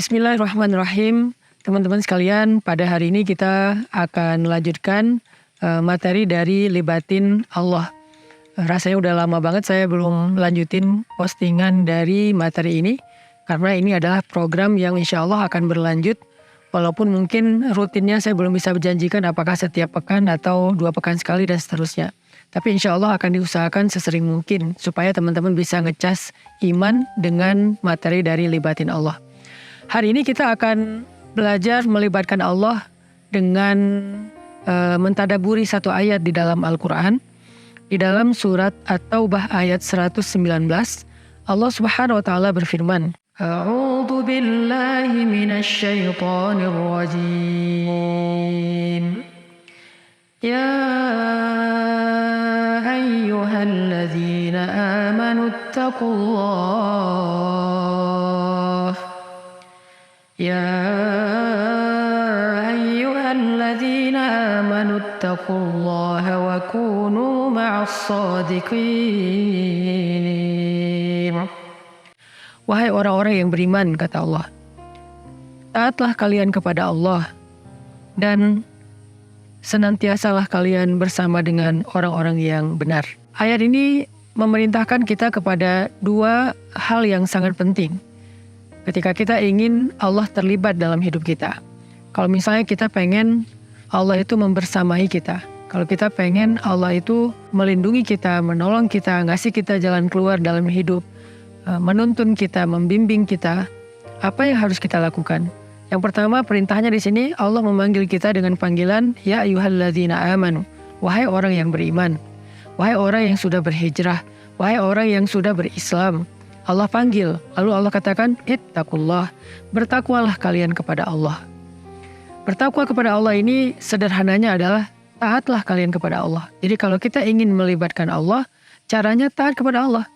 Bismillahirrahmanirrahim. Teman-teman sekalian, pada hari ini kita akan melanjutkan materi dari Libatin Allah. Rasanya udah lama banget saya belum lanjutin postingan dari materi ini, karena ini adalah program yang insya Allah akan berlanjut, walaupun mungkin rutinnya saya belum bisa berjanjikan apakah setiap pekan atau 2 pekan sekali dan seterusnya. Tapi insya Allah akan diusahakan sesering mungkin supaya teman-teman bisa ngecas iman dengan materi dari Libatin Allah. Hari ini kita akan belajar melibatkan Allah dengan mentadaburi satu ayat di dalam Al-Quran. Di dalam surat At-Taubah ayat 119, Allah Subhanahu wa taala berfirman, A'udzu billahi minasy syaithanir rajim. Ya ayyuhalladzina amanu taqullah. يا أيها الذين آمنوا اتقوا الله وكونوا مع الصادقين. Wahai orang-orang yang beriman, kata Allah, taatlah kalian kepada Allah dan senantiasalah kalian bersama dengan orang-orang yang benar. Ayat ini memerintahkan kita kepada 2 hal yang sangat penting ketika kita ingin Allah terlibat dalam hidup kita. Kalau misalnya kita pengen Allah itu membersamai kita, kalau kita pengen Allah itu melindungi kita, menolong kita, ngasih kita jalan keluar dalam hidup, menuntun kita, membimbing kita, apa yang harus kita lakukan? Yang pertama, perintahnya di sini Allah memanggil kita dengan panggilan ya ayyuhalladzina amanu, wahai orang yang beriman, wahai orang yang sudah berhijrah, wahai orang yang sudah berislam. Allah panggil, lalu Allah katakan, ittaqullah, bertakwalah kalian kepada Allah. Bertakwa kepada Allah ini sederhananya adalah taatlah kalian kepada Allah. Jadi kalau kita ingin melibatkan Allah, caranya taat kepada Allah.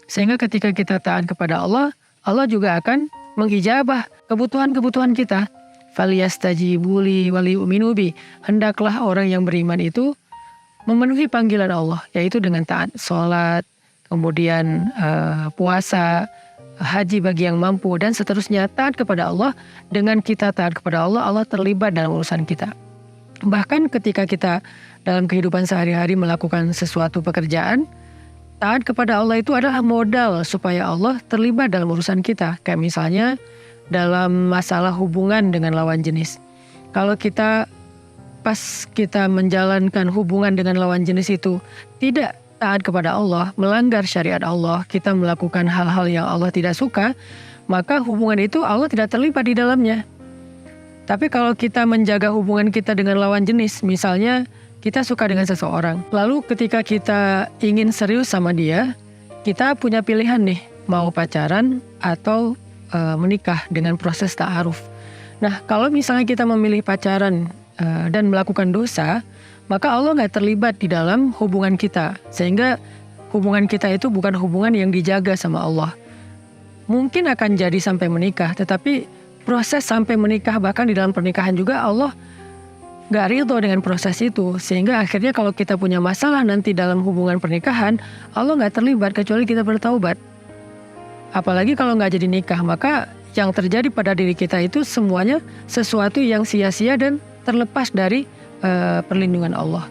Sehingga ketika kita taat kepada Allah, Allah juga akan mengijabah kebutuhan-kebutuhan kita. Falyastajibu waliyu'minu bi. Hendaklah orang yang beriman itu memenuhi panggilan Allah, yaitu dengan taat, sholat, kemudian puasa, haji bagi yang mampu, dan seterusnya. Taat kepada Allah. Dengan kita taat kepada Allah, Allah terlibat dalam urusan kita. Bahkan ketika kita dalam kehidupan sehari-hari melakukan sesuatu pekerjaan, taat kepada Allah itu adalah modal supaya Allah terlibat dalam urusan kita. Kayak misalnya dalam masalah hubungan dengan lawan jenis. Kalau kita pas kita menjalankan hubungan dengan lawan jenis itu tidak taat kepada Allah, melanggar syariat Allah, kita melakukan hal-hal yang Allah tidak suka, maka hubungan itu Allah tidak terlibat di dalamnya. Tapi kalau kita menjaga hubungan kita dengan lawan jenis, misalnya kita suka dengan seseorang, lalu ketika kita ingin serius sama dia, kita punya pilihan nih, mau pacaran atau menikah dengan proses ta'aruf. Nah, kalau misalnya kita memilih pacaran dan melakukan dosa, maka Allah nggak terlibat di dalam hubungan kita. Sehingga hubungan kita itu bukan hubungan yang dijaga sama Allah. Mungkin akan jadi sampai menikah, tetapi proses sampai menikah, bahkan di dalam pernikahan juga Allah nggak ridho dengan proses itu. Sehingga akhirnya kalau kita punya masalah nanti dalam hubungan pernikahan, Allah nggak terlibat kecuali kita bertaubat. Apalagi kalau nggak jadi nikah, maka yang terjadi pada diri kita itu semuanya sesuatu yang sia-sia dan terlepas dari perlindungan Allah.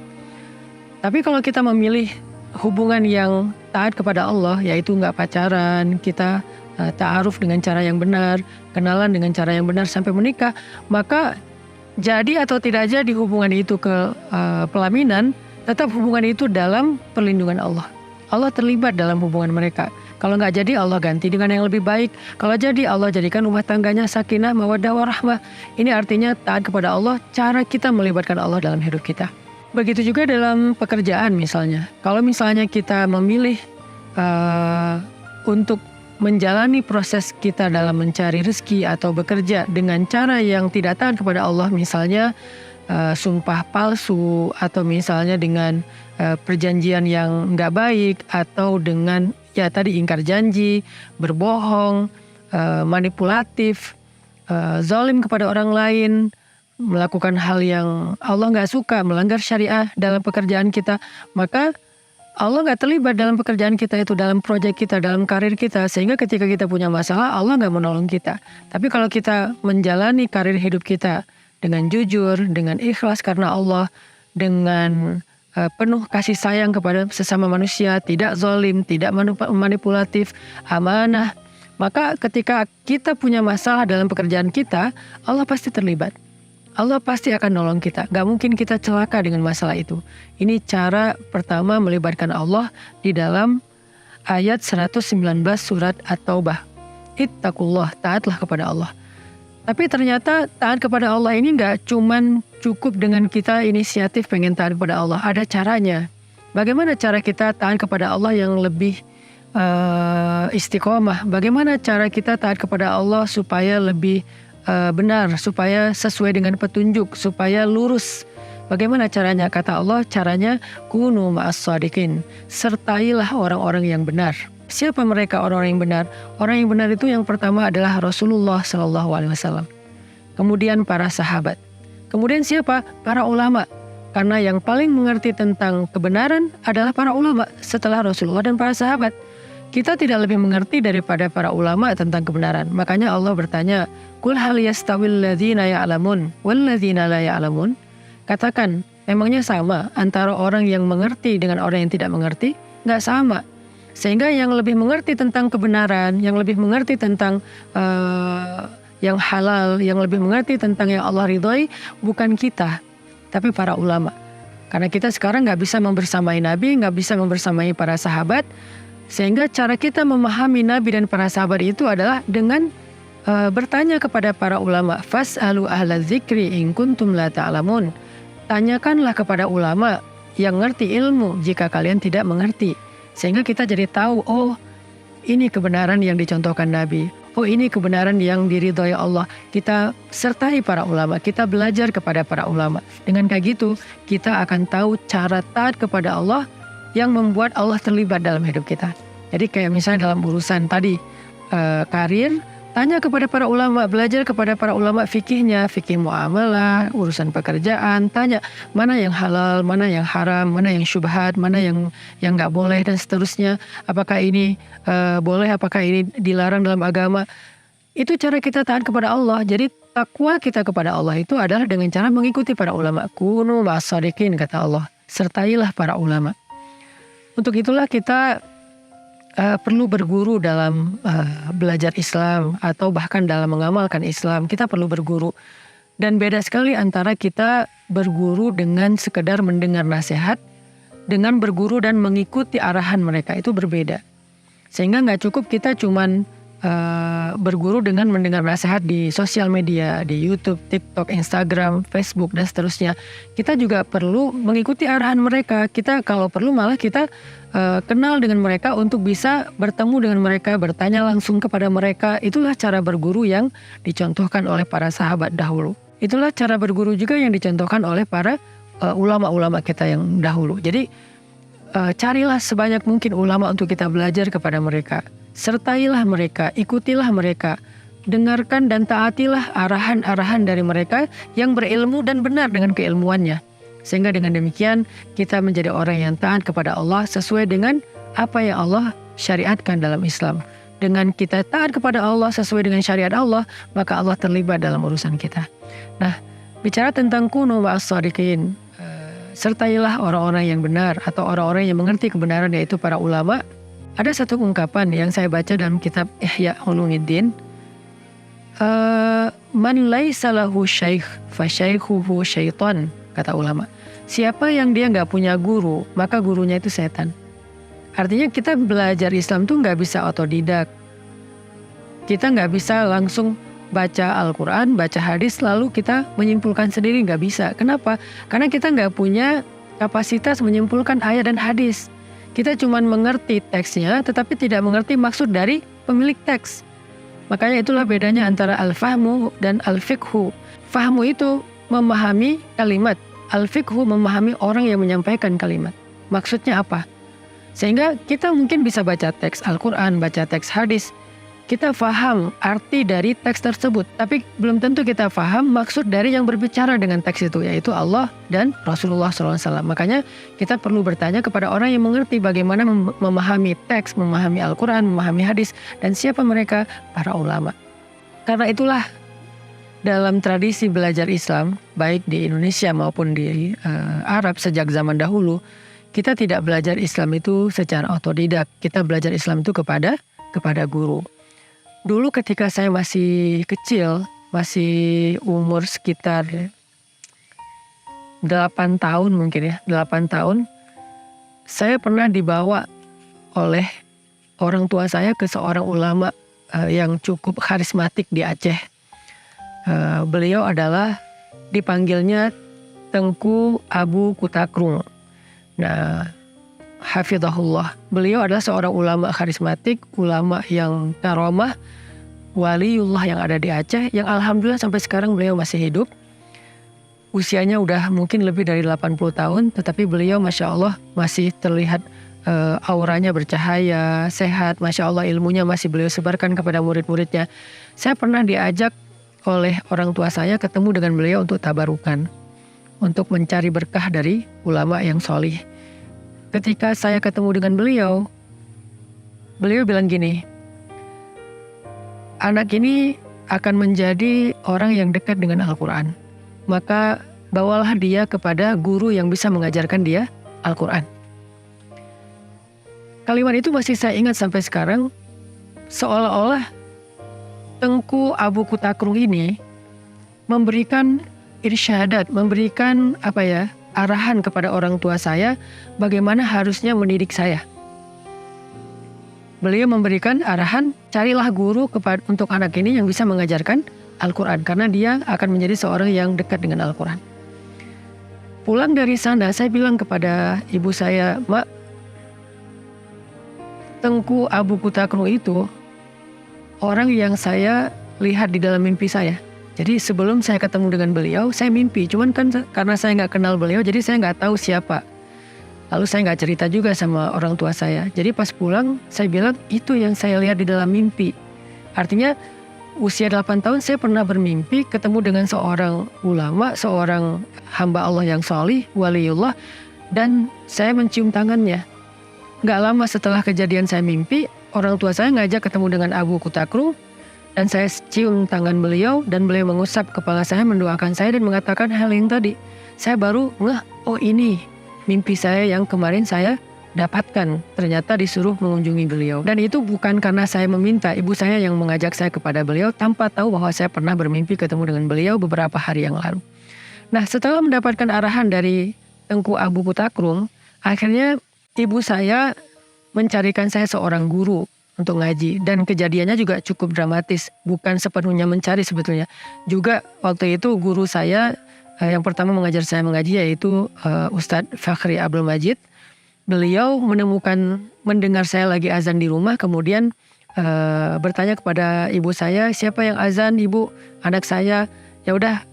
Tapi kalau kita memilih hubungan yang taat kepada Allah, yaitu nggak pacaran, kita ta'aruf dengan cara yang benar, kenalan dengan cara yang benar sampai menikah, maka jadi atau tidak jadi hubungan itu ke pelaminan, tetap hubungan itu dalam perlindungan Allah. Allah terlibat dalam hubungan mereka. Kalau nggak jadi, Allah ganti dengan yang lebih baik. Kalau jadi, Allah jadikan rumah tangganya sakinah, mawaddah, warahmah. Ini artinya taat kepada Allah, cara kita melibatkan Allah dalam hidup kita. Begitu juga dalam pekerjaan misalnya. Kalau misalnya kita memilih untuk menjalani proses kita dalam mencari rezeki atau bekerja dengan cara yang tidak taat kepada Allah, misalnya sumpah palsu, atau misalnya dengan perjanjian yang nggak baik, atau dengan ya tadi ingkar janji, berbohong, manipulatif, zalim kepada orang lain, melakukan hal yang Allah nggak suka, melanggar syariah dalam pekerjaan kita, maka Allah nggak terlibat dalam pekerjaan kita itu, dalam proyek kita, dalam karir kita. Sehingga ketika kita punya masalah, Allah nggak menolong kita. Tapi kalau kita menjalani karir hidup kita dengan jujur, dengan ikhlas karena Allah, dengan penuh kasih sayang kepada sesama manusia, tidak zalim, tidak manipulatif, amanah, maka ketika kita punya masalah dalam pekerjaan kita, Allah pasti terlibat. Allah pasti akan nolong kita. Gak mungkin kita celaka dengan masalah itu. Ini cara pertama melibatkan Allah di dalam ayat 119 surat At-Taubah. Ittaqullah, taatlah kepada Allah. Tapi ternyata taat kepada Allah ini gak cuman cukup dengan kita inisiatif pengen taat kepada Allah. Ada caranya. Bagaimana cara kita taat kepada Allah yang lebih istiqomah? Bagaimana cara kita taat kepada Allah supaya lebih benar, supaya sesuai dengan petunjuk, supaya lurus? Bagaimana caranya? Kata Allah, caranya kunu ma'as shadiqin, sertailah orang-orang yang benar. Siapa mereka orang-orang yang benar? Orang yang benar itu yang pertama adalah Rasulullah SAW. Kemudian para sahabat. Kemudian siapa? Para ulama. Karena yang paling mengerti tentang kebenaran adalah para ulama setelah Rasulullah dan para sahabat. Kita tidak lebih mengerti daripada para ulama tentang kebenaran. Makanya Allah bertanya, "Qul hal yastawil ladzina ya'lamun wal ladzina la ya'lamun?" Katakan, memangnya sama antara orang yang mengerti dengan orang yang tidak mengerti? Nggak sama. Sehingga yang lebih mengerti tentang kebenaran, yang lebih mengerti tentang yang halal, yang lebih mengerti tentang yang Allah ridhoi, bukan kita, tapi para ulama. Karena kita sekarang nggak bisa membersamai Nabi, nggak bisa membersamai para sahabat. Sehingga cara kita memahami Nabi dan para sahabat itu adalah dengan bertanya kepada para ulama. Fas'alu ahla dzikri in kuntum la ta'lamun. Tanyakanlah kepada ulama yang ngerti ilmu jika kalian tidak mengerti. Sehingga kita jadi tahu, oh ini kebenaran yang dicontohkan Nabi. Oh ini kebenaran yang diridhoi Allah. Kita sertai para ulama, kita belajar kepada para ulama. Dengan kayak gitu, kita akan tahu cara taat kepada Allah yang membuat Allah terlibat dalam hidup kita. Jadi kayak misalnya dalam urusan tadi karir, tanya kepada para ulama, belajar kepada para ulama fikihnya, fikih muamalah, urusan pekerjaan, tanya mana yang halal, mana yang haram, mana yang syubhat, mana yang nggak boleh dan seterusnya. Apakah ini boleh, apakah ini dilarang dalam agama? Itu cara kita taat kepada Allah. Jadi takwa kita kepada Allah itu adalah dengan cara mengikuti para ulama. Kunu ma'as shadiqin, kata Allah. Sertailah para ulama. Untuk itulah kita perlu berguru dalam belajar Islam atau bahkan dalam mengamalkan Islam. Kita perlu berguru. Dan beda sekali antara kita berguru dengan sekedar mendengar nasihat dengan berguru dan mengikuti arahan mereka. Itu berbeda. Sehingga nggak cukup kita cuman berguru dengan mendengar nasihat di sosial media, di YouTube, TikTok, Instagram, Facebook, dan seterusnya. Kita juga perlu mengikuti arahan mereka. Kita kalau perlu malah kita kenal dengan mereka untuk bisa bertemu dengan mereka, bertanya langsung kepada mereka. Itulah cara berguru yang dicontohkan oleh para sahabat dahulu. Itulah cara berguru juga yang dicontohkan oleh para ulama-ulama kita yang dahulu. Jadi carilah sebanyak mungkin ulama untuk kita belajar kepada mereka. Sertailah mereka, ikutilah mereka, dengarkan dan taatilah arahan-arahan dari mereka yang berilmu dan benar dengan keilmuannya. Sehingga dengan demikian kita menjadi orang yang taat kepada Allah sesuai dengan apa yang Allah syariatkan dalam Islam. Dengan kita taat kepada Allah sesuai dengan syariat Allah, maka Allah terlibat dalam urusan kita. Nah, bicara tentang kunu ma'as shadiqin, sertailah orang-orang yang benar atau orang-orang yang mengerti kebenaran, yaitu para ulama. Ada satu ungkapan yang saya baca dalam kitab Ihya Ulumuddin. Man laisa lahu syaikh fa syaikhuhu syaitan, kata ulama. Siapa yang dia nggak punya guru, maka gurunya itu setan. Artinya kita belajar Islam tuh nggak bisa otodidak. Kita nggak bisa langsung baca Al-Quran, baca hadis, lalu kita menyimpulkan sendiri, nggak bisa. Kenapa? Karena kita nggak punya kapasitas menyimpulkan ayat dan hadis. Kita cuma mengerti teksnya, tetapi tidak mengerti maksud dari pemilik teks. Makanya itulah bedanya antara al-fahmu dan al-fiqhu. Fahmu itu memahami kalimat. Al-fiqhu memahami orang yang menyampaikan kalimat. Maksudnya apa? Sehingga kita mungkin bisa baca teks Al-Quran, baca teks hadis. kita faham arti dari teks tersebut, tapi belum tentu kita faham maksud dari yang berbicara dengan teks itu, yaitu Allah dan Rasulullah SAW. Makanya kita perlu bertanya kepada orang yang mengerti bagaimana memahami teks, memahami Al-Quran, memahami hadis, dan siapa mereka? Para ulama. Karena itulah dalam tradisi belajar Islam, baik di Indonesia maupun di Arab sejak zaman dahulu, kita tidak belajar Islam itu secara otodidak. Kita belajar Islam itu kepada guru. Dulu ketika saya masih kecil, masih umur sekitar 8 tahun mungkin ya, 8 tahun, saya pernah dibawa oleh orang tua saya ke seorang ulama yang cukup karismatik di Aceh. Beliau adalah dipanggilnya Tengku Abu Kutakrung. Nah, hafizahullah. Beliau adalah seorang ulama karismatik, ulama yang karomah, waliullah yang ada di Aceh, yang alhamdulillah sampai sekarang beliau masih hidup. Usianya udah mungkin lebih dari 80 tahun, tetapi beliau Masya Allah masih terlihat auranya bercahaya, sehat. Masya Allah ilmunya masih beliau sebarkan kepada murid-muridnya. Saya pernah diajak oleh orang tua saya ketemu dengan beliau untuk tabarukan, untuk mencari berkah dari ulama yang solih. Ketika saya ketemu dengan beliau bilang gini, anak ini akan menjadi orang yang dekat dengan Al-Quran. Maka bawalah dia kepada guru yang bisa mengajarkan dia Al-Quran. Kalimat itu masih saya ingat sampai sekarang. Seolah-olah Tengku Abu Kutakrung ini memberikan irsyadat, memberikan arahan kepada orang tua saya bagaimana harusnya mendidik saya. Beliau memberikan arahan, carilah guru untuk anak ini yang bisa mengajarkan Al-Quran. Karena dia akan menjadi seorang yang dekat dengan Al-Quran. Pulang dari sana, saya bilang kepada ibu saya, Mak, Tengku Abu Kutakrung itu orang yang saya lihat di dalam mimpi saya. Jadi sebelum saya ketemu dengan beliau, saya mimpi. Cuman kan karena saya nggak kenal beliau, jadi saya nggak tahu siapa. Lalu saya nggak cerita juga sama orang tua saya. Jadi pas pulang saya bilang itu yang saya lihat di dalam mimpi. Artinya usia 8 tahun saya pernah bermimpi ketemu dengan seorang ulama, seorang hamba Allah yang salih, waliullah. Dan saya mencium tangannya. Nggak lama setelah kejadian saya mimpi, orang tua saya ngajak ketemu dengan Abu Kutakrung. Dan saya cium tangan beliau dan beliau mengusap kepala saya, mendoakan saya dan mengatakan hal yang tadi. Saya baru oh ini mimpi saya yang kemarin saya dapatkan. Ternyata disuruh mengunjungi beliau. Dan itu bukan karena saya meminta, ibu saya yang mengajak saya kepada beliau tanpa tahu bahwa saya pernah bermimpi ketemu dengan beliau beberapa hari yang lalu. Nah, setelah mendapatkan arahan dari Tengku Abu Kutakrung, akhirnya ibu saya mencarikan saya seorang guru untuk ngaji. Dan kejadiannya juga cukup dramatis. Bukan sepenuhnya mencari sebetulnya. Juga waktu itu guru saya yang pertama mengajar saya mengaji yaitu Ustadz Fakhri Abdul Majid. Beliau mendengar saya lagi azan di rumah, kemudian bertanya kepada ibu saya, siapa yang azan ibu? Anak saya. Ya udah,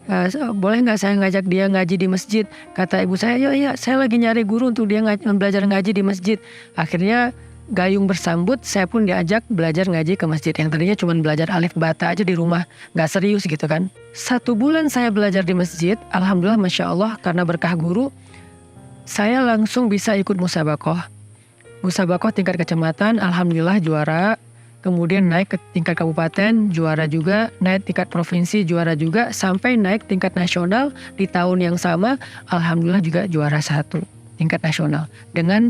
boleh nggak saya ngajak dia ngaji di masjid? Kata ibu saya, ya saya lagi nyari guru untuk dia belajar ngaji di masjid. Akhirnya gayung bersambut, saya pun diajak belajar ngaji ke masjid. Yang tadinya cuma belajar alif bata aja di rumah, nggak serius gitu kan. 1 bulan saya belajar di masjid, alhamdulillah Masya Allah karena berkah guru, saya langsung bisa ikut musabakoh. Musabakoh tingkat kecamatan, alhamdulillah juara. Kemudian naik ke tingkat kabupaten, juara juga. Naik tingkat provinsi, juara juga. Sampai naik tingkat nasional di tahun yang sama, alhamdulillah juga juara 1 tingkat nasional. Dengan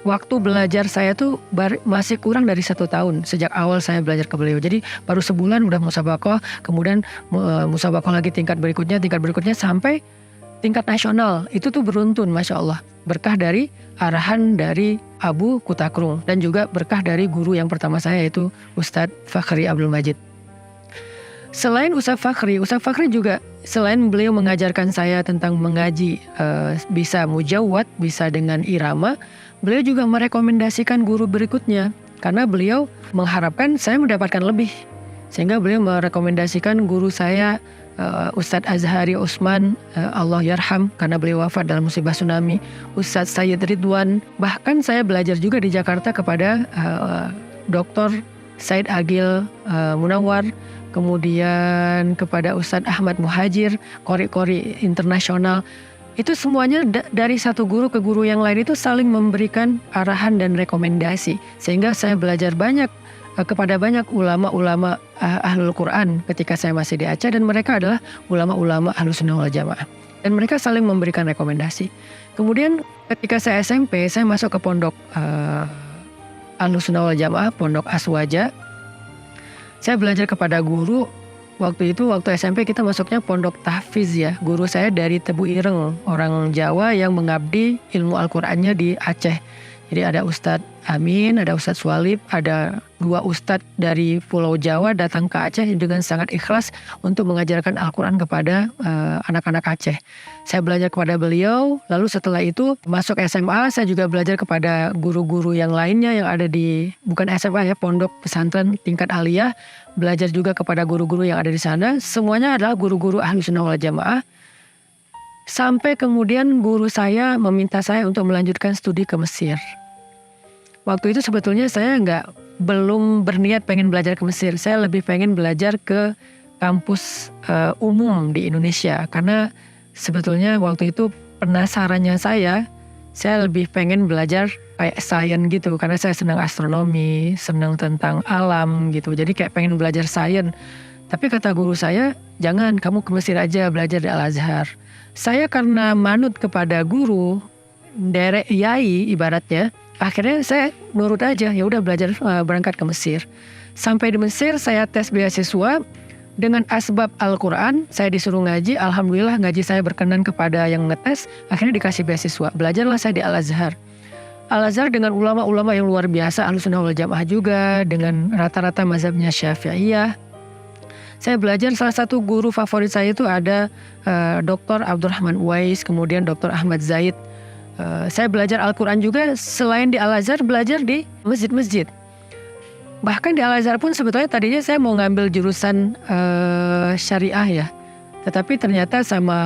waktu belajar saya tuh masih kurang dari 1 tahun sejak awal saya belajar ke beliau. Jadi baru sebulan udah musabakoh, kemudian musabakoh lagi tingkat berikutnya sampai tingkat nasional. Itu tuh beruntun, Masya Allah. Berkah dari arahan dari Abu Kutakrung dan juga berkah dari guru yang pertama saya yaitu Ustadz Fakhri Abdul Majid. Selain Ustadz Fakhri juga selain beliau mengajarkan saya tentang mengaji bisa mujawwad, bisa dengan irama, beliau juga merekomendasikan guru berikutnya karena beliau mengharapkan saya mendapatkan lebih. Sehingga beliau merekomendasikan guru saya Ustadz Azhari Usman, Allah yarham karena beliau wafat dalam musibah tsunami, Ustadz Sayyid Ridwan. Bahkan saya belajar juga di Jakarta kepada Dr. Said Agil Munawar, kemudian kepada Ustadz Ahmad Muhajir, qori-qori internasional. Itu semuanya dari satu guru ke guru yang lain itu saling memberikan arahan dan rekomendasi. Sehingga saya belajar banyak kepada banyak ulama-ulama Ahlul Quran ketika saya masih di Aceh, dan mereka adalah ulama-ulama Ahlus Sunnah wal Jamaah. Dan mereka saling memberikan rekomendasi. Kemudian ketika saya SMP, saya masuk ke pondok Ahlus Sunnah wal Jamaah, pondok Aswaja. Saya belajar kepada guru. Waktu SMP kita masuknya pondok tahfiz ya. Guru saya dari Tebu Ireng, orang Jawa yang mengabdi ilmu Al-Qur'annya di Aceh. Jadi ada Ustadz Amin, ada Ustadz Swalib, ada 2 ustadz dari Pulau Jawa datang ke Aceh dengan sangat ikhlas untuk mengajarkan Al-Quran kepada anak-anak Aceh. Saya belajar kepada beliau, lalu setelah itu masuk SMA, saya juga belajar kepada guru-guru yang lainnya yang ada di, bukan SMA ya, pondok pesantren tingkat aliyah, belajar juga kepada guru-guru yang ada di sana. Semuanya adalah guru-guru Ahlus Sunnah wal Jamaah. Sampai kemudian guru saya meminta saya untuk melanjutkan studi ke Mesir. Waktu itu sebetulnya saya belum berniat pengen belajar ke Mesir. Saya lebih pengen belajar ke kampus umum di Indonesia. Karena sebetulnya waktu itu penasarannya saya lebih pengen belajar kayak sains gitu. Karena saya senang astronomi, senang tentang alam gitu. Jadi kayak pengen belajar sains. Tapi kata guru saya, jangan, kamu ke Mesir aja belajar di Al-Azhar. Saya karena manut kepada guru, derek yai ibaratnya, akhirnya saya nurut aja, ya udah belajar berangkat ke Mesir. Sampai di Mesir saya tes beasiswa dengan asbab Al-Quran, saya disuruh ngaji, alhamdulillah ngaji saya berkenan kepada yang ngetes, akhirnya dikasih beasiswa. Belajarlah saya di Al-Azhar. Al-Azhar dengan ulama-ulama yang luar biasa, Ahlus Sunnah wal Jamaah juga, dengan rata-rata mazhabnya Syafi'iyah. Saya belajar, salah satu guru favorit saya itu ada Dr. Abdurrahman Uwais, kemudian Dr. Ahmad Zaid. Saya belajar Al-Quran juga selain di Al-Azhar, belajar di masjid-masjid. Bahkan di Al-Azhar pun sebetulnya tadinya saya mau ngambil jurusan syariah ya. Tetapi ternyata sama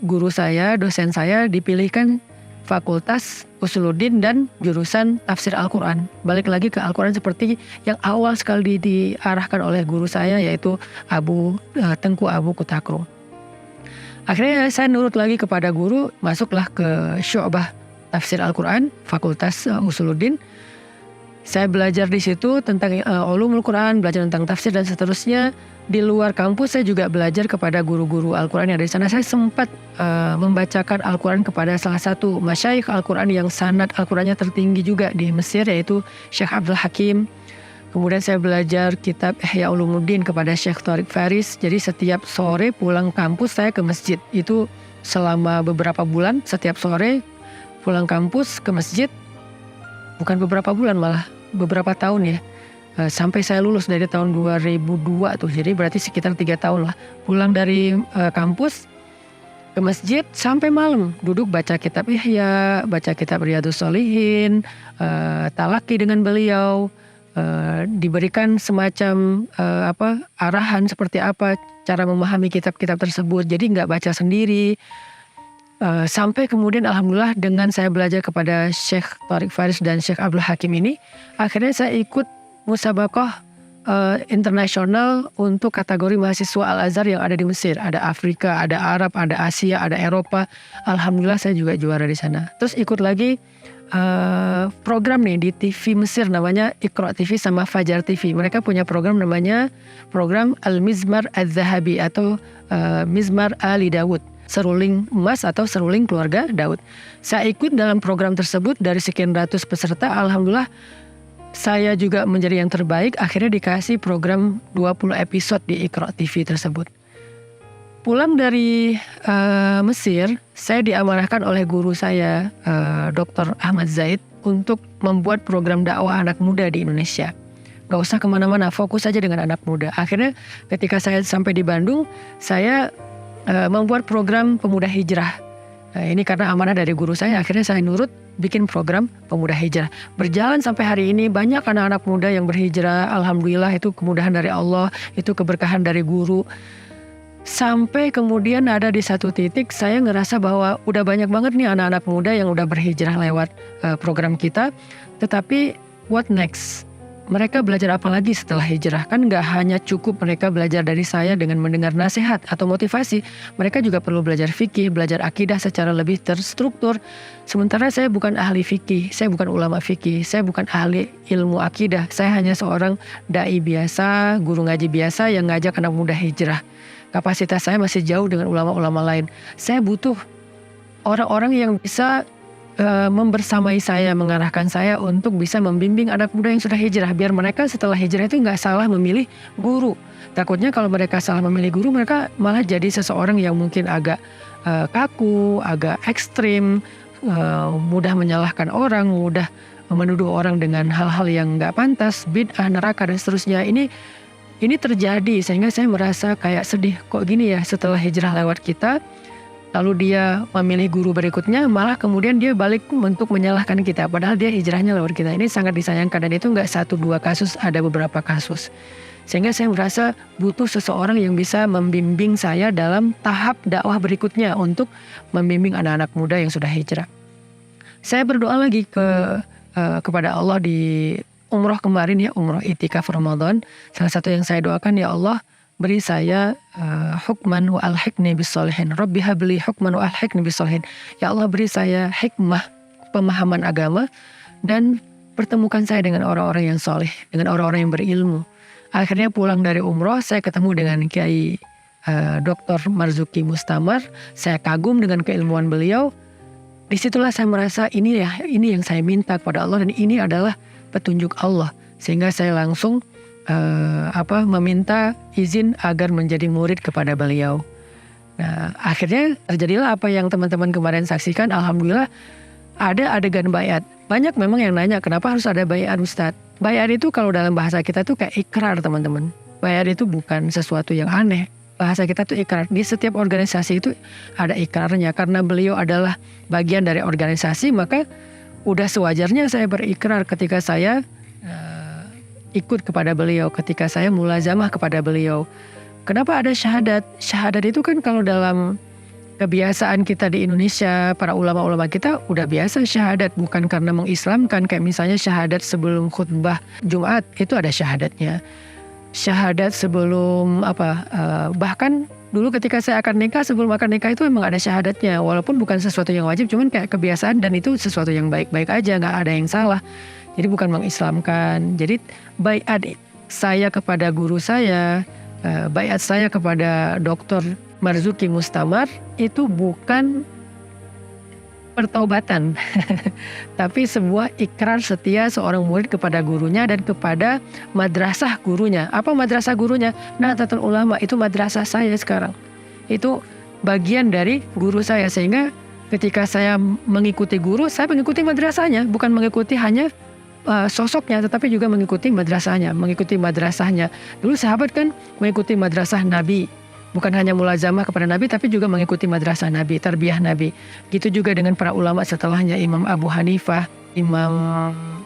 guru saya, dosen saya dipilihkan fakultas Usuluddin dan jurusan tafsir Al-Quran. Balik lagi ke Al-Quran seperti yang awal sekali diarahkan oleh guru saya, yaitu Tengku Abu Kutakro. Akhirnya saya nurut lagi kepada guru, masuklah ke Syu'bah tafsir Al-Quran, fakultas Usuluddin. Saya belajar di situ tentang ulumul Quran, belajar tentang tafsir dan seterusnya. Di luar kampus saya juga belajar kepada guru-guru Al-Quran yang ada di sana. Saya sempat membacakan Al-Quran kepada salah satu masyayikh Al-Quran yang sanad Al-Qurannya tertinggi juga di Mesir, yaitu Syekh Abdul Hakim. Kemudian saya belajar kitab Ihya Ulumuddin kepada Syekh Tariq Faris. Jadi setiap sore pulang kampus saya ke masjid. Itu selama beberapa bulan, setiap sore pulang kampus ke masjid. Bukan beberapa bulan, malah beberapa tahun ya. Sampai saya lulus dari tahun 2002 tuh, jadi berarti sekitar 3 tahun lah. Pulang dari kampus ke masjid sampai malam, duduk baca kitab Ihya, baca kitab Riyadhus Shalihin, talaki dengan beliau, diberikan semacam arahan seperti apa cara memahami kitab-kitab tersebut. Jadi nggak baca sendiri. Sampai kemudian alhamdulillah dengan saya belajar kepada Syekh Tariq Faris dan Syekh Abdul Hakim ini, akhirnya saya ikut musabaqah internasional untuk kategori mahasiswa Al-Azhar yang ada di Mesir. Ada Afrika, ada Arab, ada Asia, ada Eropa. Alhamdulillah saya juga juara di sana. Terus ikut lagi program nih di TV Mesir namanya Iqra TV sama Fajar TV. Mereka punya program namanya program Al-Mizmar Al-Zahabi atau Mizmar Ali Daud. Seruling emas atau seruling keluarga Daud. Saya ikut dalam program tersebut dari sekian ratus peserta. Alhamdulillah saya juga menjadi yang terbaik. Akhirnya dikasih program 20 episode di Iqra TV tersebut. Pulang dari Mesir, saya diamanahkan oleh guru saya, Dr. Ahmad Zaid, untuk membuat program dakwah anak muda di Indonesia. Gak usah kemana-mana, fokus aja dengan anak muda. Akhirnya ketika saya sampai di Bandung, saya membuat program pemuda hijrah. Ini karena amanah dari guru saya, akhirnya saya nurut bikin program pemuda hijrah. Berjalan sampai hari ini, banyak anak-anak muda yang berhijrah. Alhamdulillah, itu kemudahan dari Allah, itu keberkahan dari guru. Sampai kemudian ada di satu titik saya ngerasa bahwa udah banyak banget nih anak-anak muda yang udah berhijrah lewat program kita. Tetapi what next? mereka belajar apa lagi setelah hijrah? Kan nggak hanya cukup mereka belajar dari saya dengan mendengar nasihat atau motivasi. Mereka juga perlu belajar fikih, belajar akidah secara lebih terstruktur. Sementara saya bukan ahli fikih, saya bukan ulama fikih, saya bukan ahli ilmu akidah. Saya hanya seorang dai biasa, guru ngaji biasa yang ngajak anak muda hijrah. Kapasitas saya masih jauh dengan ulama-ulama lain. Saya butuh orang-orang yang bisa membersamai saya, mengarahkan saya untuk bisa membimbing anak muda yang sudah hijrah, biar mereka setelah hijrah itu nggak salah memilih guru. Takutnya kalau mereka salah memilih guru, mereka malah jadi seseorang yang mungkin agak kaku, agak ekstrim, mudah menyalahkan orang, mudah menuduh orang dengan hal-hal yang nggak pantas, bid'ah, neraka dan seterusnya. Ini terjadi sehingga saya merasa kayak sedih, kok gini ya, setelah hijrah lewat kita, lalu dia memilih guru berikutnya, malah kemudian dia balik untuk menyalahkan kita. Padahal dia hijrahnya lewat kita. Ini sangat disayangkan, dan itu nggak 1-2 kasus, ada beberapa kasus. Sehingga saya merasa butuh seseorang yang bisa membimbing saya dalam tahap dakwah berikutnya untuk membimbing anak-anak muda yang sudah hijrah. Saya berdoa lagi kepada Allah di umroh kemarin ya, umroh itikaf Ramadan. Salah satu yang saya doakan, ya Allah, beri saya hukman wa alhiqni bisolihin. Rabbi habli hukman wa alhiqni bisolihin. Ya Allah, beri saya hikmah, pemahaman agama, dan pertemukan saya dengan orang-orang yang soleh, dengan orang-orang yang berilmu. Akhirnya pulang dari umroh, saya ketemu dengan Kiai Dr. Marzuki Mustamar. Saya kagum dengan keilmuan beliau. Disitulah saya merasa ini yang saya minta kepada Allah, dan ini adalah petunjuk Allah. Sehingga saya langsung meminta izin agar menjadi murid kepada beliau. Nah, akhirnya terjadilah apa yang teman-teman kemarin saksikan. Alhamdulillah ada adegan baiat. Banyak memang yang nanya, kenapa harus ada baiat, Ustadz? Baiat itu kalau dalam bahasa kita tuh kayak ikrar, teman-teman. Baiat itu bukan sesuatu yang aneh. Bahasa kita tuh ikrar. Di setiap organisasi itu ada ikrarnya. Karena beliau adalah bagian dari organisasi, maka udah sewajarnya saya berikrar ketika saya ikut kepada beliau, ketika saya mulazamah kepada beliau. Kenapa ada syahadat? Syahadat itu kan kalau dalam kebiasaan kita di Indonesia, para ulama-ulama kita udah biasa syahadat, bukan karena mengislamkan. Kayak misalnya syahadat sebelum khutbah Jumat, itu ada syahadatnya. Syahadat sebelum bahkan dulu ketika saya akan nikah, sebelum akan nikah itu memang ada syahadatnya. Walaupun bukan sesuatu yang wajib, cuman kayak kebiasaan, dan itu sesuatu yang baik-baik aja, nggak ada yang salah. Jadi bukan mengislamkan. Jadi baiat saya kepada guru saya, baiat saya kepada Dr. Marzuki Mustamar itu bukan pertaubatan, tapi sebuah ikrar setia seorang murid kepada gurunya dan kepada madrasah gurunya. Apa madrasah gurunya? Nahdlatul Ulama, itu madrasah saya sekarang. Itu bagian dari guru saya, sehingga ketika saya mengikuti guru, saya mengikuti madrasahnya, bukan mengikuti hanya sosoknya, tetapi juga mengikuti madrasahnya. Dulu sahabat kan mengikuti madrasah Nabi, bukan hanya mulazamah kepada Nabi, tapi juga mengikuti madrasah Nabi, tarbiyah Nabi. Gitu juga dengan para ulama setelahnya, Imam Abu Hanifah, Imam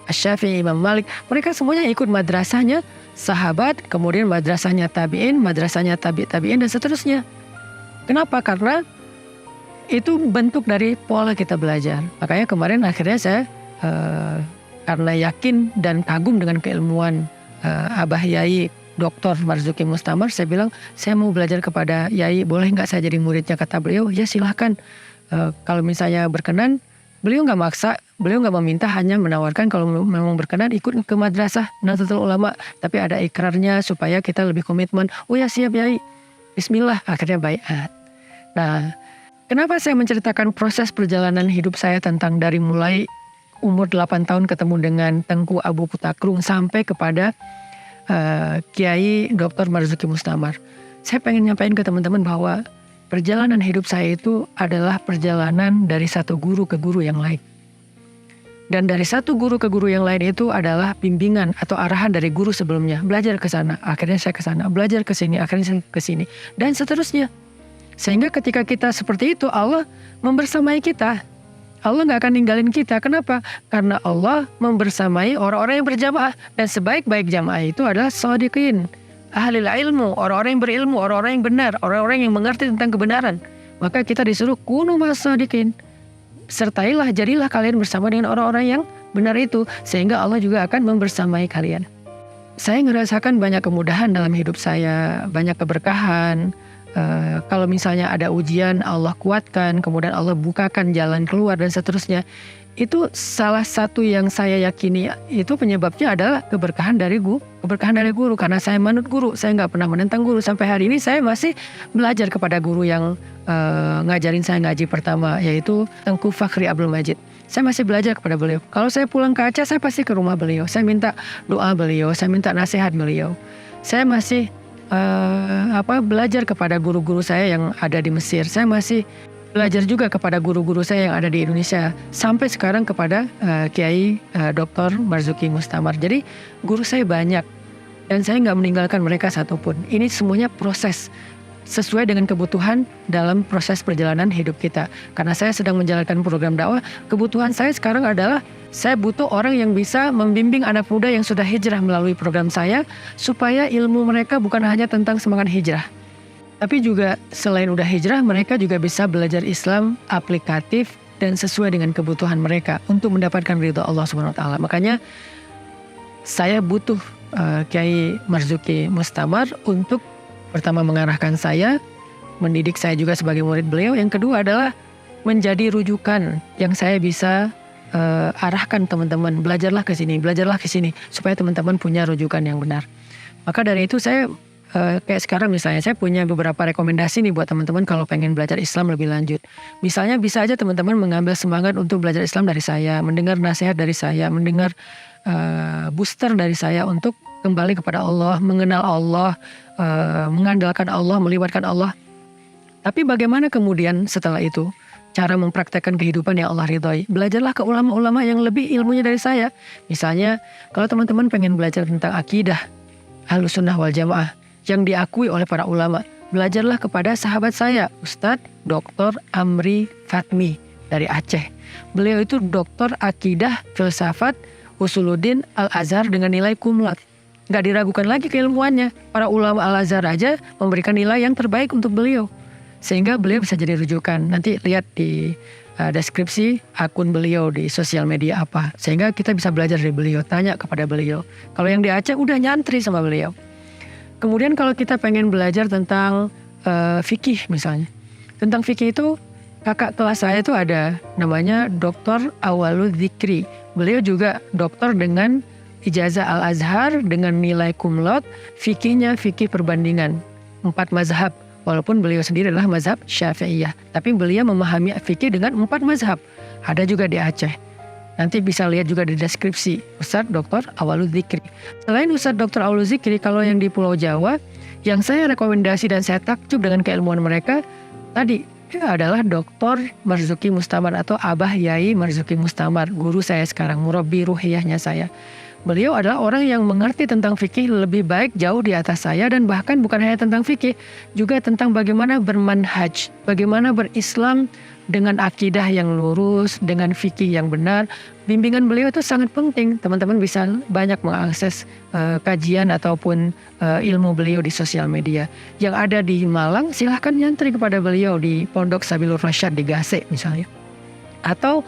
Asy-Syafi'i, Imam Malik. Mereka semuanya ikut madrasahnya sahabat, kemudian madrasahnya tabi'in, madrasahnya tabi'in, dan seterusnya. Kenapa? Karena itu bentuk dari pola kita belajar. Makanya kemarin akhirnya saya karena yakin dan kagum dengan keilmuan Abah Yai Dr. Marzuki Mustamar, saya bilang, saya mau belajar kepada Yai, boleh nggak saya jadi muridnya? Kata beliau, ya silahkan. Kalau misalnya berkenan, beliau nggak maksa, beliau nggak meminta, hanya menawarkan kalau memang berkenan ikut ke madrasah Nahdlatul Ulama, tapi ada ikrarnya supaya kita lebih komitmen. Oh ya siap Yai, Bismillah, akhirnya baiat. Nah, kenapa saya menceritakan proses perjalanan hidup saya tentang dari mulai umur 8 tahun ketemu dengan Tengku Abu Putakrung sampai kepada Kiai Dr. Marzuki Mustamar. Saya pengen nyampain ke teman-teman bahwa perjalanan hidup saya itu adalah perjalanan dari satu guru ke guru yang lain. Dan dari satu guru ke guru yang lain itu adalah bimbingan atau arahan dari guru sebelumnya. Belajar ke sana, akhirnya saya ke sana. Belajar ke sini, akhirnya saya ke sini. Dan seterusnya. Sehingga ketika kita seperti itu, Allah membersamai kita. Allah gak akan ninggalin kita. Kenapa? Karena Allah membersamai orang-orang yang berjamaah. Dan sebaik-baik jamaah itu adalah shadiqin, ahli ilmu, orang-orang yang berilmu, orang-orang yang benar, orang-orang yang mengerti tentang kebenaran. Maka kita disuruh kunu mas shadiqin, sertailah, jadilah kalian bersama dengan orang-orang yang benar itu. Sehingga Allah juga akan membersamai kalian. saya ngerasakan banyak kemudahan dalam hidup saya, banyak keberkahan. Kalau misalnya ada ujian, Allah kuatkan, kemudian Allah bukakan jalan keluar dan seterusnya. Itu salah satu yang saya yakini itu penyebabnya adalah keberkahan dari guru, karena saya manut guru, saya nggak pernah menentang guru. Sampai hari ini saya masih belajar kepada guru yang ngajarin saya ngaji pertama, yaitu Tengku Fakhri Abdul Majid. Saya masih belajar kepada beliau. Kalau saya pulang ke Aceh, saya pasti ke rumah beliau, saya minta doa beliau, saya minta nasihat beliau. Saya masih belajar kepada guru-guru saya yang ada di Mesir. Saya masih belajar juga kepada guru-guru saya yang ada di Indonesia, sampai sekarang kepada Kiai Dr. Marzuki Mustamar. Jadi guru saya banyak dan saya nggak meninggalkan mereka satupun. Ini semuanya proses sesuai dengan kebutuhan dalam proses perjalanan hidup kita. Karena saya sedang menjalankan program dakwah, kebutuhan saya sekarang adalah saya butuh orang yang bisa membimbing anak muda yang sudah hijrah melalui program saya, supaya ilmu mereka bukan hanya tentang semangat hijrah, tapi juga selain udah hijrah, mereka juga bisa belajar Islam aplikatif dan sesuai dengan kebutuhan mereka untuk mendapatkan ridha Allah Subhanahu wa taala. Makanya saya butuh Kiai Marzuki Mustamar untuk pertama mengarahkan saya, mendidik saya juga sebagai murid beliau. Yang kedua adalah menjadi rujukan yang saya bisa arahkan teman-teman, belajarlah ke sini, supaya teman-teman punya rujukan yang benar. Maka dari itu saya kayak sekarang misalnya saya punya beberapa rekomendasi nih buat teman-teman kalau pengen belajar Islam lebih lanjut. Misalnya bisa aja teman-teman mengambil semangat untuk belajar Islam dari saya, mendengar nasihat dari saya, mendengar booster dari saya untuk kembali kepada Allah, mengenal Allah, mengandalkan Allah, melibatkan Allah. Tapi bagaimana kemudian setelah itu cara mempraktekkan kehidupan yang Allah ridhoi? Belajarlah ke ulama-ulama yang lebih ilmunya dari saya. Misalnya kalau teman-teman pengen belajar tentang akidah Ahlussunnah wal Jamaah yang diakui oleh para ulama, belajarlah kepada sahabat saya, Ustadz Dr. Amri Fatmi dari Aceh. Beliau itu doktor akidah filsafat Usuluddin Al-Azhar dengan nilai cum laude. Gak diragukan lagi keilmuannya. Para ulama Al-Azhar aja memberikan nilai yang terbaik untuk beliau, sehingga beliau bisa jadi rujukan. Nanti lihat di deskripsi akun beliau di sosial media apa, sehingga kita bisa belajar dari beliau, tanya kepada beliau. Kalau yang di Aceh udah nyantri sama beliau. Kemudian kalau kita pengen belajar tentang fikih misalnya, tentang fikih itu kakak kelas saya itu ada namanya Dr. Awalul Dzikri. Beliau juga doktor dengan ijazah Al-Azhar dengan nilai cum laude, fikihnya fikih perbandingan 4 mazhab. Walaupun beliau sendiri adalah mazhab Syafi'iyah, tapi beliau memahami fikih dengan 4 mazhab. Ada juga di Aceh. Nanti bisa lihat juga di deskripsi Ustadz Dr. Awalul Dzikri. Selain Ustadz Dr. Awalul Dzikri, kalau yang di Pulau Jawa, yang saya rekomendasi dan saya takjub dengan keilmuan mereka tadi adalah Dr. Marzuki Mustamar atau Abah Yai Marzuki Mustamar, guru saya sekarang, murabbi ruhiyahnya saya. Beliau adalah orang yang mengerti tentang fikih lebih baik jauh di atas saya, dan bahkan bukan hanya tentang fikih, juga tentang bagaimana bermanhaj, bagaimana berislam dengan akidah yang lurus, dengan fikih yang benar. Bimbingan beliau itu sangat penting. Teman-teman bisa banyak mengakses kajian ataupun ilmu beliau di sosial media. Yang ada di Malang silahkan nyantri kepada beliau di Pondok Sabilur Rasyad di Gase misalnya. Atau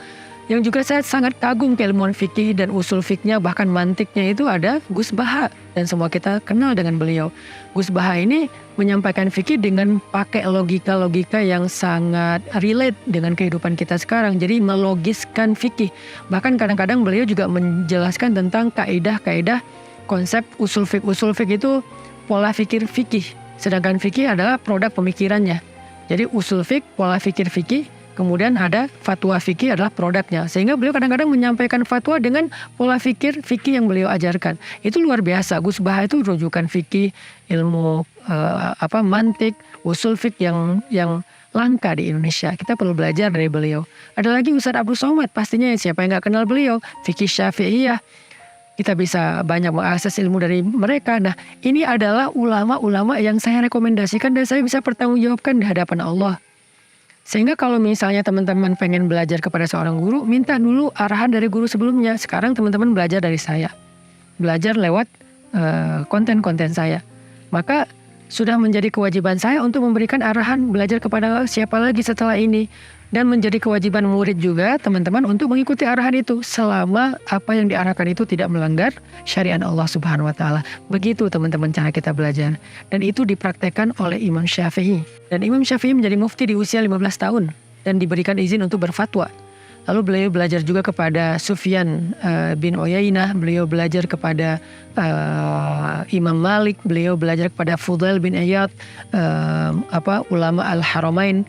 yang juga saya sangat kagum keilmuan fikih dan usul fikihnya, bahkan mantiknya, itu ada Gus Baha, dan semua kita kenal dengan beliau. Gus Baha ini menyampaikan fikih dengan pakai logika-logika yang sangat relate dengan kehidupan kita sekarang. Jadi melogiskan fikih. Bahkan kadang-kadang beliau juga menjelaskan tentang kaidah-kaidah konsep usul fikih. Usul fikih itu pola fikir fikih, sedangkan fikih adalah produk pemikirannya. Jadi usul fikih, pola fikir fikih, kemudian ada fatwa fikih adalah produknya. Sehingga beliau kadang-kadang menyampaikan fatwa dengan pola fikir fikih yang beliau ajarkan. Itu luar biasa. Gus Baha itu rujukan fikih, ilmu mantik, usul fikih yang langka di Indonesia. Kita perlu belajar dari beliau. Ada lagi Ustadz Abdul Somad, pastinya siapa yang gak kenal beliau. Fikih Syafi'iyah. Kita bisa banyak mengakses ilmu dari mereka. Nah, ini adalah ulama-ulama yang saya rekomendasikan dan saya bisa pertanggungjawabkan di hadapan Allah. Sehingga kalau misalnya teman-teman pengen belajar kepada seorang guru, minta dulu arahan dari guru sebelumnya. Sekarang teman-teman belajar dari saya. Belajar lewat konten-konten saya. Maka sudah menjadi kewajiban saya untuk memberikan arahan belajar kepada siapa lagi setelah ini. Dan menjadi kewajiban murid juga teman-teman untuk mengikuti arahan itu selama apa yang diarahkan itu tidak melanggar syariat Allah Subhanahu wa taala. Begitu teman-teman cara kita belajar. Dan itu dipraktekkan oleh Imam Syafi'i. Dan Imam Syafi'i menjadi mufti di usia 15 tahun dan diberikan izin untuk berfatwa. Lalu beliau belajar juga kepada Sufyan bin Uyainah, beliau belajar kepada Imam Malik, beliau belajar kepada Fudail bin Iyad, ulama Al-Haramain.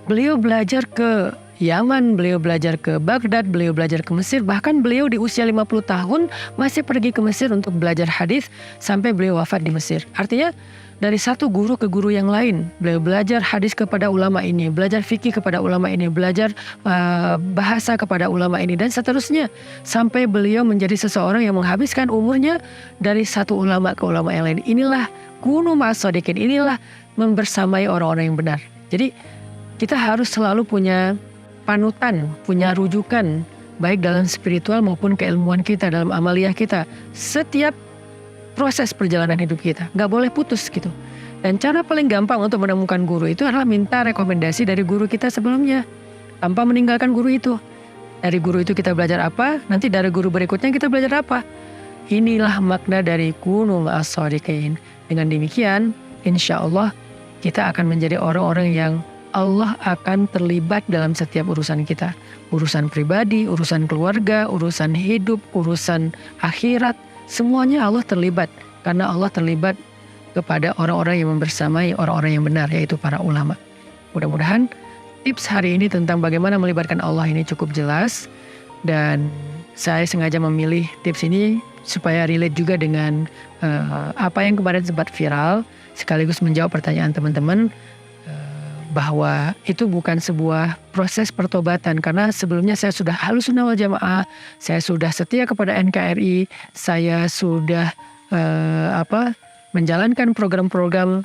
Beliau belajar ke Yaman, beliau belajar ke Baghdad, beliau belajar ke Mesir. Bahkan beliau di usia 50 tahun masih pergi ke Mesir untuk belajar hadis sampai beliau wafat di Mesir. Artinya dari satu guru ke guru yang lain. Beliau belajar hadis kepada ulama ini, belajar fikih kepada ulama ini, belajar bahasa kepada ulama ini, dan seterusnya. Sampai beliau menjadi seseorang yang menghabiskan umurnya dari satu ulama ke ulama yang lain. Inilah kunu ma'as shodiqin, inilah membersamai orang-orang yang benar. Jadi kita harus selalu punya panutan, punya rujukan, baik dalam spiritual maupun keilmuan kita, dalam amaliyah kita. Setiap proses perjalanan hidup kita, nggak boleh putus gitu. Dan cara paling gampang untuk menemukan guru itu adalah minta rekomendasi dari guru kita sebelumnya, tanpa meninggalkan guru itu. Dari guru itu kita belajar apa, nanti dari guru berikutnya kita belajar apa. Inilah makna dari kunu ma'as shodiqin. Dengan demikian, insya Allah kita akan menjadi orang-orang yang Allah akan terlibat dalam setiap urusan kita. Urusan pribadi, urusan keluarga, urusan hidup, urusan akhirat. Semuanya Allah terlibat. Karena Allah terlibat kepada orang-orang yang membersamai orang-orang yang benar, yaitu para ulama. Mudah-mudahan tips hari ini tentang bagaimana melibatkan Allah ini cukup jelas. Dan saya sengaja memilih tips ini supaya relate juga dengan apa yang kemarin sempat viral. Sekaligus menjawab pertanyaan teman-teman. Bahwa itu bukan sebuah proses pertobatan, karena sebelumnya saya sudah Ahlussunnah wal Jamaah, saya sudah setia kepada NKRI, saya sudah menjalankan program-program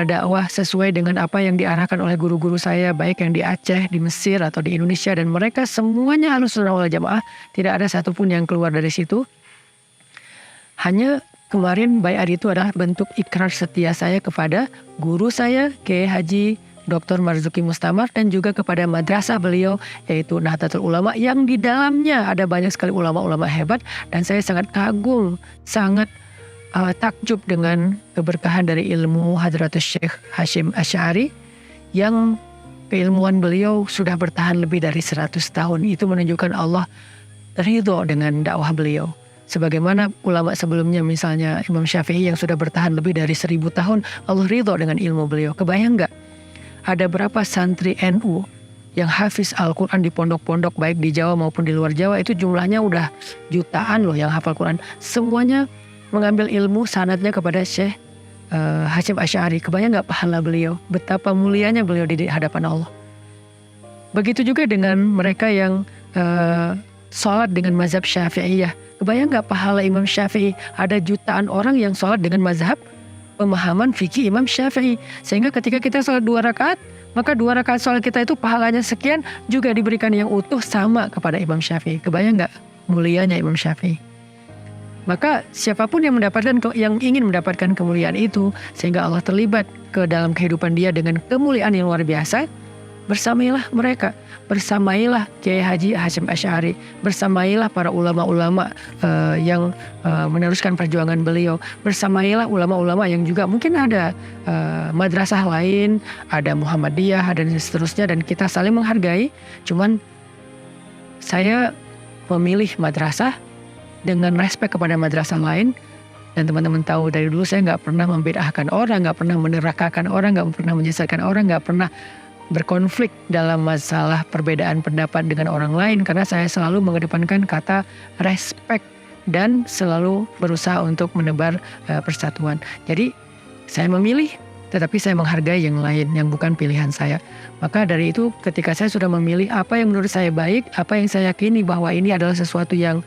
dakwah sesuai dengan apa yang diarahkan oleh guru-guru saya, baik yang di Aceh, di Mesir atau di Indonesia, dan mereka semuanya Ahlussunnah wal Jamaah, tidak ada satupun yang keluar dari situ. Hanya kemarin baiat itu adalah bentuk ikrar setia saya kepada guru saya, Kiai Haji Dr. Marzuki Mustamar, dan juga kepada madrasah beliau yaitu Nahdlatul Ulama, yang di dalamnya ada banyak sekali ulama-ulama hebat, dan saya sangat kagum, sangat takjub dengan keberkahan dari ilmu Hadratus Syekh Hashim Asy'ari yang keilmuan beliau sudah bertahan lebih dari 100 tahun. Itu menunjukkan Allah ridho dengan dakwah beliau. Sebagaimana ulama sebelumnya, misalnya Imam Syafi'i yang sudah bertahan lebih dari 1000 tahun, Allah ridho dengan ilmu beliau. Kebayang nggak? Ada berapa santri NU yang hafiz Al-Quran di pondok-pondok baik di Jawa maupun di luar Jawa, itu jumlahnya udah jutaan loh yang hafal Quran. Semuanya mengambil ilmu sanadnya kepada Syekh Hashim Asy'ari. Kebayang nggak pahala beliau? Betapa mulianya beliau di hadapan Allah. Begitu juga dengan mereka yang sholat dengan mazhab Syafi'iyah. Kebayang nggak pahala Imam Syafi'i? Ada jutaan orang yang sholat dengan mazhab pemahaman fikih Imam Syafi'i. Sehingga ketika kita sholat 2 rakaat, maka 2 rakaat sholat kita itu pahalanya sekian, juga diberikan yang utuh sama kepada Imam Syafi'i. Kebayang nggak mulianya Imam Syafi'i? Maka siapapun yang ingin mendapatkan kemuliaan itu, sehingga Allah terlibat ke dalam kehidupan dia dengan kemuliaan yang luar biasa, bersamailah mereka, bersamailah Kiai Haji Hashim Asy'ari, bersamailah para ulama-ulama yang meneruskan perjuangan beliau, bersamailah ulama-ulama yang juga mungkin ada madrasah lain, ada Muhammadiyah dan seterusnya, dan kita saling menghargai. Cuman saya memilih madrasah dengan respek kepada madrasah lain. Dan teman-teman tahu dari dulu saya nggak pernah membedahkan orang, nggak pernah menerakakan orang, nggak pernah menyesatkan orang, nggak pernah berkonflik dalam masalah perbedaan pendapat dengan orang lain, karena saya selalu mengedepankan kata respect dan selalu berusaha untuk menebar persatuan. Jadi saya memilih, tetapi saya menghargai yang lain yang bukan pilihan saya. Maka dari itu ketika saya sudah memilih apa yang menurut saya baik, apa yang saya yakini bahwa ini adalah sesuatu yang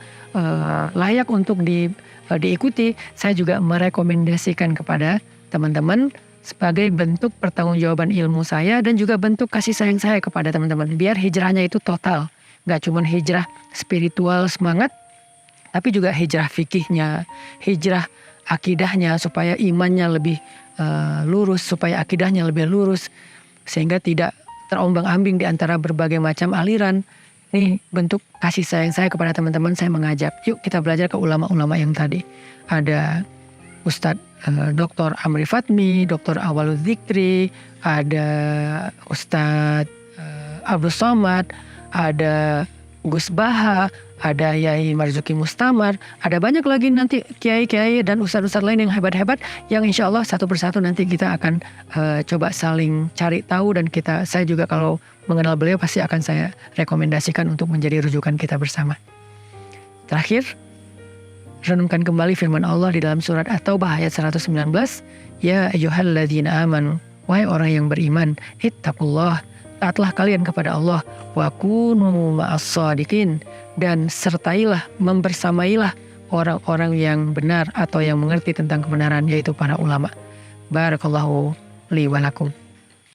layak untuk diikuti, saya juga merekomendasikan kepada teman-teman sebagai bentuk pertanggungjawaban ilmu saya dan juga bentuk kasih sayang saya kepada teman-teman. Biar hijrahnya itu total, nggak cuma hijrah spiritual semangat, tapi juga hijrah fikihnya, hijrah akidahnya, supaya imannya lebih lurus, supaya akidahnya lebih lurus, sehingga tidak terombang-ambing di antara berbagai macam aliran. Ini bentuk kasih sayang saya kepada teman-teman. Saya mengajak, yuk kita belajar ke ulama-ulama yang tadi. Ada Ustadz Dr. Amri Fatmi, Dr. Awalul Dzikri, ada Ustadz Abdul Somad, ada Gus Baha, ada Yai Marzuki Mustamar, ada banyak lagi nanti kiai-kiai dan ustadz-ustadz lain yang hebat-hebat yang insya Allah satu persatu nanti kita akan coba saling cari tahu, dan saya juga kalau mengenal beliau pasti akan saya rekomendasikan untuk menjadi rujukan kita bersama. Terakhir, renungkan kembali firman Allah di dalam surat At-Taubah ayat 119, Ya ayyuhalladzina amanu, wahai orang yang beriman, ittaqullah, taatlah kalian kepada Allah, wa kunu ma'as-shadiqin, dan sertailah, membersamailah orang-orang yang benar atau yang mengerti tentang kebenaran, yaitu para ulama. Barakallahu li wa lakum.